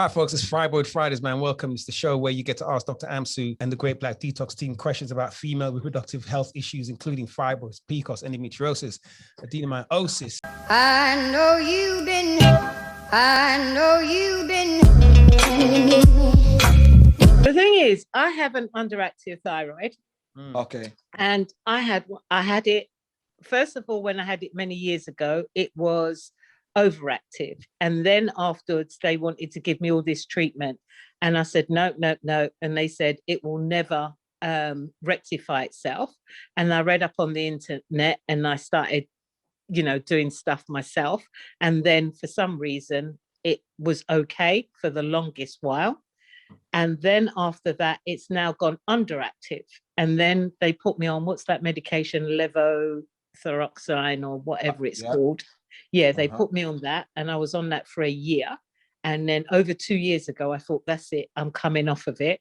All right, folks, it's Thyroid Fridays, man. Welcome. It's the show where you get to ask Dr. Amsu and the Great Black Detox team questions about female reproductive health issues, including fibroids, PCOS, endometriosis, adenomyosis. I know you've been. The thing is, I have an underactive thyroid. Okay. And I had it, first of all, when I had it many years ago, it was overactive. And then afterwards, they wanted to give me all this treatment. And I said, no. And they said, it will never rectify itself. And I read up on the internet and I started, doing stuff myself. And then for some reason, it was okay for the longest while. And then after that, it's now gone underactive. And then they put me on, what's that medication, levothyroxine or whatever it's called. Yeah, they put me on that. And I was on that for a year. And then over 2 years ago, I thought, that's it, I'm coming off of it.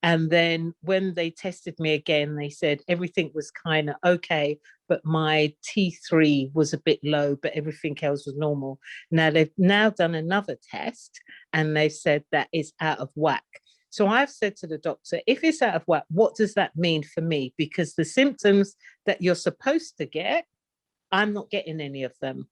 And then when they tested me again, they said everything was kind of okay, but my T3 was a bit low, but everything else was normal. Now they've now done another test and they've said that it's out of whack. So I've said to the doctor, if it's out of whack, what does that mean for me? Because the symptoms that you're supposed to get, I'm not getting any of them.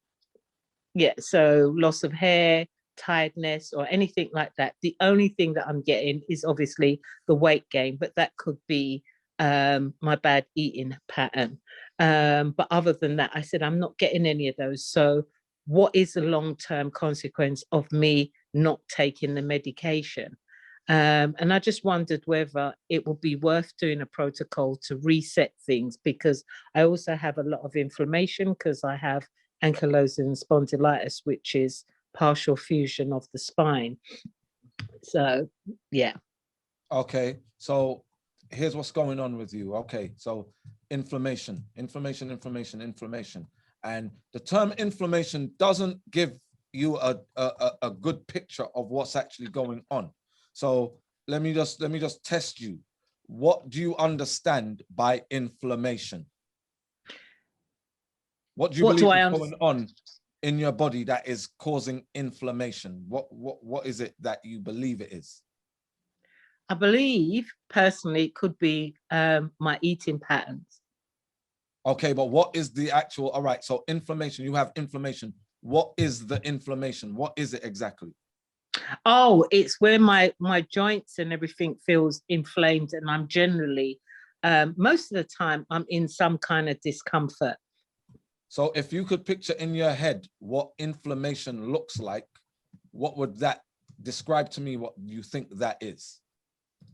Yeah, so loss of hair, tiredness or anything like that. The only thing that I'm getting is obviously the weight gain, but that could be my bad eating pattern. But other than that, I said, I'm not getting any of those. So what is the long-term consequence of me not taking the medication? And I just wondered whether it would be worth doing a protocol to reset things, because I also have a lot of inflammation because I have ankylosing spondylitis, which is partial fusion of the spine. So, yeah. Okay. So here's what's going on with you. Okay. So inflammation. And the term inflammation doesn't give you a good picture of what's actually going on. So let me just test you. What do you understand by inflammation? What do you believe is going on in your body that is causing inflammation? What is it that you believe it is? I believe personally it could be my eating patterns. Okay, but what is the actual, all right, so inflammation, you have inflammation. What is the inflammation? What is it exactly? Oh, it's where my joints and everything feels inflamed, and I'm generally, most of the time, I'm in some kind of discomfort. So if you could picture in your head what inflammation looks like, what would that describe to me? What you think that is? I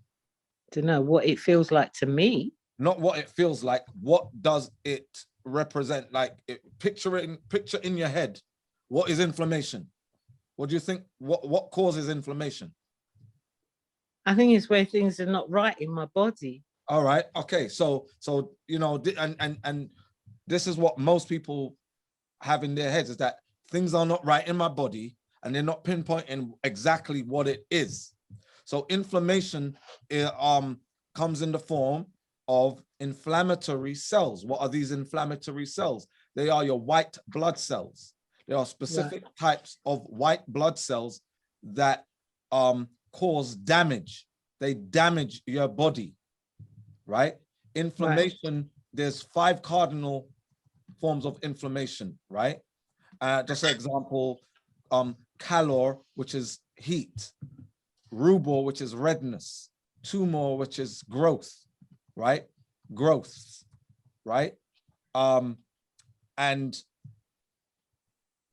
don't know what it feels like to me. Not what it feels like. What does it represent? Like, picture in your head. What is inflammation? What do you think? What causes inflammation? I think it's where things are not right in my body. All right. Okay. So and this is what most people have in their heads, is that things are not right in my body and they're not pinpointing exactly what it is. So inflammation comes in the form of inflammatory cells. What are these inflammatory cells? They are your white blood cells. There are specific types of white blood cells that cause damage. They damage your body, right? Inflammation, there's 5 cardinal forms of inflammation, right? Just an example, calor, which is heat, rubor, which is redness, tumor, which is growth, right? Growth, right? And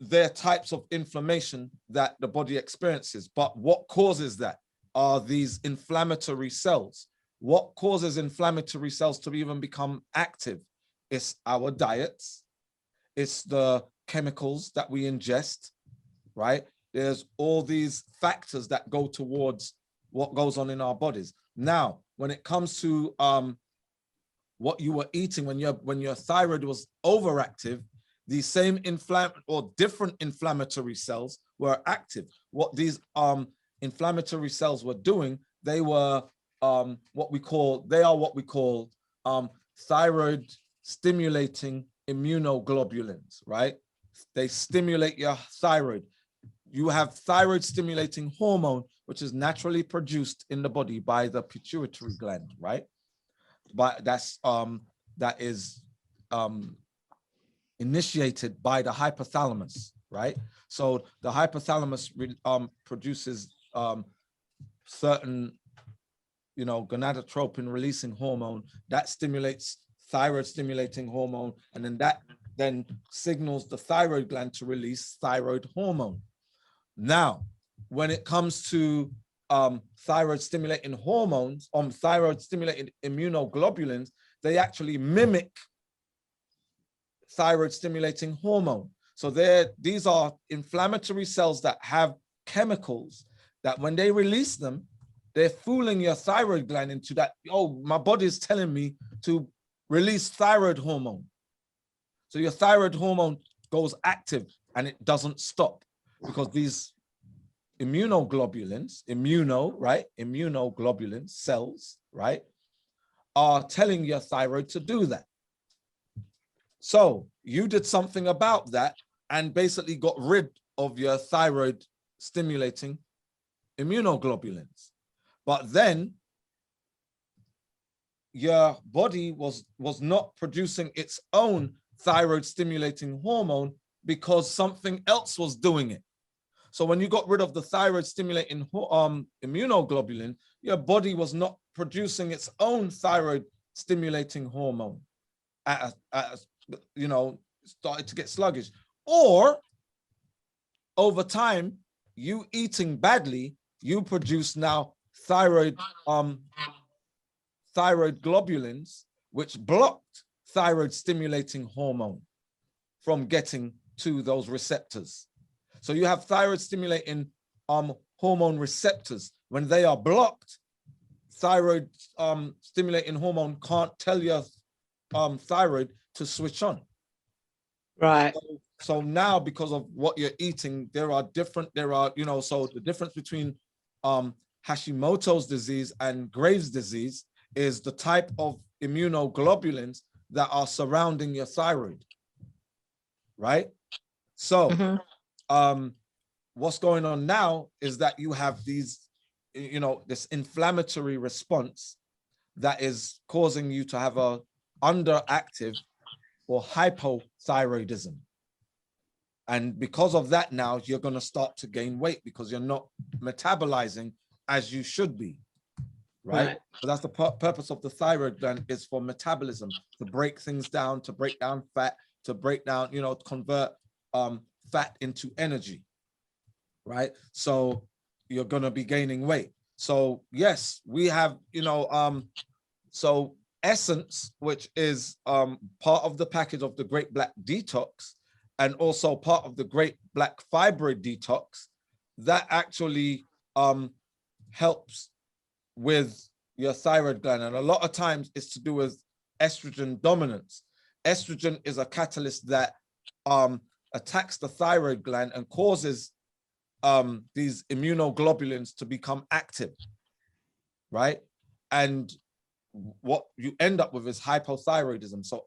there are types of inflammation that the body experiences, but what causes that are these inflammatory cells. What causes inflammatory cells to even become active? It's our diets, it's the chemicals that we ingest, right? There's all these factors that go towards what goes on in our bodies. Now, when it comes to what you were eating, when your thyroid was overactive, these same different inflammatory cells were active. What these inflammatory cells were doing, they were what we call thyroid stimulating immunoglobulins, right? They stimulate your thyroid. You have thyroid stimulating hormone, which is naturally produced in the body by the pituitary gland, right? But that is initiated by the hypothalamus, right? So the hypothalamus produces certain, gonadotropin releasing hormone that stimulates thyroid stimulating hormone, and then that then signals the thyroid gland to release thyroid hormone. Now, when it comes to thyroid stimulating hormones, thyroid stimulating immunoglobulins, they actually mimic thyroid stimulating hormone. So these are inflammatory cells that have chemicals that when they release them, they're fooling your thyroid gland into that, oh, my body is telling me to release thyroid hormone. So your thyroid hormone goes active and it doesn't stop because these immunoglobulins, immunoglobulin cells, right, are telling your thyroid to do that. So you did something about that and basically got rid of your thyroid stimulating immunoglobulins. But then your body was not producing its own thyroid stimulating hormone because something else was doing it. So when you got rid of the thyroid stimulating immunoglobulin, your body was not producing its own thyroid stimulating hormone. Started to get sluggish. Or over time, you eating badly, you produce now thyroid globulins, which blocked thyroid stimulating hormone from getting to those receptors. So you have thyroid stimulating hormone receptors. When they are blocked, thyroid stimulating hormone can't tell your thyroid to switch on. Right. So now, because of what you're eating, so the difference between Hashimoto's disease and Graves' disease is the type of immunoglobulins that are surrounding your thyroid, right? So what's going on now is that you have these, this inflammatory response that is causing you to have a underactive or hypothyroidism. And because of that, now you're going to start to gain weight because you're not metabolizing as you should be, right? So that's the purpose of the thyroid gland, is for metabolism, to break things down, to break down fat, to break down, convert fat into energy, right? So you're going to be gaining weight. So yes, we have, so Essence, which is part of the package of the Great Black Detox, and also part of the Great Black Fibroid Detox, that actually helps with your thyroid gland. And a lot of times it's to do with estrogen dominance. Estrogen is a catalyst that attacks the thyroid gland and causes these immunoglobulins to become active, right? And what you end up with is hypothyroidism. So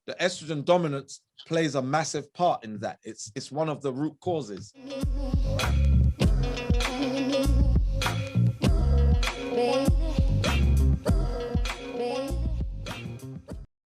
the estrogen dominance plays a massive part in that. It's one of the root causes.